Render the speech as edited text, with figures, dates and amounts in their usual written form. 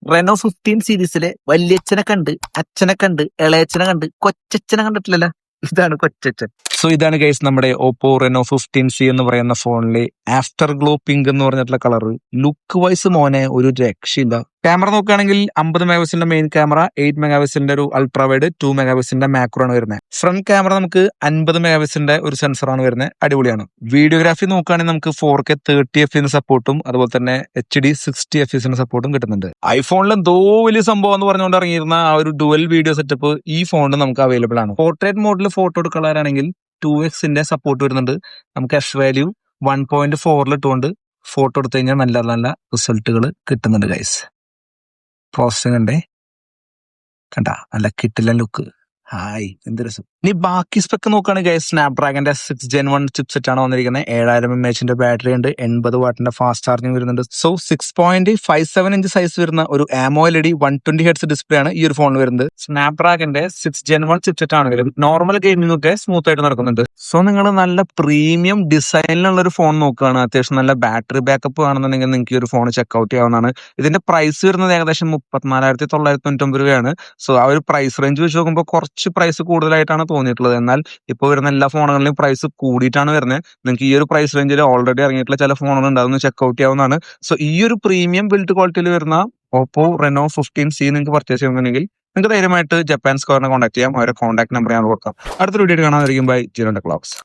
Renault 15 സീരീസിലെ വല്യച്ഛനെ കണ്ട്, അച്ഛനെ കണ്ട്, ഇളയച്ഛനെ കണ്ട്, കൊച്ചച്ഛനെ കണ്ടിട്ടില്ലല്ലോ. ഇതാണ് കൊച്ചച്ഛൻ. സോ ഇതാണ് ഗൈസ് നമ്മുടെ ഓപ്പോ റെനോ 15C എന്ന് പറയുന്ന ഫോണിലെ ആഫ്റ്റർ ഗ്ലോ പിങ്ക് എന്ന് പറഞ്ഞിട്ടുള്ള കളർ. ലുക്ക് വൈസ് മോനെ ഒരു രക്ഷയില്ല. ക്യാമറ നോക്കുകയാണെങ്കിൽ 50 മെഗാപിക്സലിന്റെ മെയിൻ ക്യാമറ, 8 മെഗാപിക്സലിന്റെ ഒരു അൾട്രാ വൈഡ്, 2 മെഗാപിക്സലിന്റെ മാക്രോ ആണ് വരുന്നത്. ഫ്രണ്ട് ക്യാമറ നമുക്ക് 50 മെഗാപിക്സലിന്റെ ഒരു സെൻസറാണ് വരുന്നത്. അടിപൊളിയാണ്. വീഡിയോഗ്രാഫി നോക്കുകയാണെങ്കിൽ നമുക്ക് 4K 30fps സപ്പോർട്ടും അതുപോലെ തന്നെ HD 60fps സപ്പോർട്ടും കിട്ടുന്നുണ്ട്. ഐഫോണിൽ എന്തോ വലിയ സംഭവം എന്ന് പറഞ്ഞുകൊണ്ട് ഇറങ്ങിയിരുന്ന ആ ഒരു ഡുവൽ വീഡിയോ സെറ്റപ്പ് ഈ ഫോണിൽ നമുക്ക് അവൈലബിൾ ആണ്. പോർട്രേറ്റ് മോഡിൽ ഫോട്ടോ എടുക്കാനാണെങ്കിൽ 2xന്റെ സപ്പോർട്ട് വരുന്നുണ്ട്. നമുക്ക് എഫ് വാല്യൂ 1.4 ഇട്ടുകൊണ്ട് ഫോട്ടോ എടുത്തു കഴിഞ്ഞാൽ നല്ല നല്ല റിസൾട്ടുകൾ കിട്ടുന്നുണ്ട് ഗൈസ്. പ്രോസസ്സിംഗ് ഉണ്ടേ, കണ്ട നല്ല കിട്ടില്ല ലുക്ക്. ഹായ്, എന്ത് രസം. ഇനി ബാക്കി സ്പെക്ക് നോക്കുകയാണെങ്കിൽ സ്നാപ്ഡ്രാഗന്റെ 6 Gen 1 ചിപ്സെറ്റ് ആണ് വന്നിരിക്കുന്നത്. 7000 mAh ബാറ്ററി ഉണ്ട്, 80 വാട്ടിന്റെ ഫാസ്റ്റ് ചാർജിങ് വരുന്നുണ്ട്. സോ 6.57 ഇഞ്ച് സൈസ് വരുന്ന ഒരു AMOLED 120 Hz ഡിസ്പ്ലേ ആണ് ഈ ഒരു ഫോണിൽ വരുന്നത്. സ്നാപ്ഡ്രാഗന്റെ 6 Gen 1 ചിപ്സെറ്റ് ആണെങ്കിലും നോർമൽ ഗെയിമിംഗ് ഒക്കെ സ്മൂത്ത് ആയിട്ട് നടക്കുന്നുണ്ട്. സോ നിങ്ങൾ നല്ല പ്രീമിയം ഡിസൈനിലുള്ള ഒരു ഫോൺ നോക്കുകയാണ്, അത്യാവശ്യം നല്ല ബാറ്ററി ബാക്കപ്പ് ആണെന്നുണ്ടെങ്കിൽ നിങ്ങൾക്ക് ഈ ഒരു ഫോൺ ചെക്ക്ഔട്ട് ചെയ്യാവുന്നതാണ്. ഇതിന്റെ പ്രൈസ് വരുന്നത് ഏകദേശം 34,999 രൂപയാണ്. സോ ആ ഒരു പ്രൈസ് റേഞ്ച് വെച്ച് നോക്കുമ്പോൾ കുറച്ച് പ്രൈസ് കൂടുതലായിട്ടാണ് തോന്നിയിട്ടുള്ളത്. എന്നാൽ ഇപ്പോൾ വരുന്ന എല്ലാ ഫോണുകളിലും പ്രൈസ് കൂടിയിട്ടാണ് വരുന്നത്. നിങ്ങൾക്ക് ഈ ഒരു പ്രൈസ് റേഞ്ചിൽ ഓൾറെഡി ഇറങ്ങിയിട്ടുള്ള ചില ഫോണുകൾ ഉണ്ട്, അതൊന്ന് ചെക്ക്ഔട്ട് ചെയ്യാവുന്നതാണ്. സോ ഈ ഒരു പ്രീമിയം ബിൽഡ് ക്വാളിറ്റിയിൽ വരുന്ന ഓപ്പോ റെനോ 15C നിങ്ങൾക്ക് പർച്ചേസ് ചെയ്യുന്നുണ്ടെങ്കിൽ നിങ്ങൾക്ക് ധൈര്യമായിട്ട് ജപ്പാൻ സ്ക്വയറിനെ കോൺടാക്ട് ചെയ്യാം. അവരുടെ കോൺടാക്ട് നമ്പർ ഞാൻ കൊടുക്കാം. അടുത്തൊരു വീഡിയോ കാണാതിരിക്കും. Bye, Jino tech vlogs.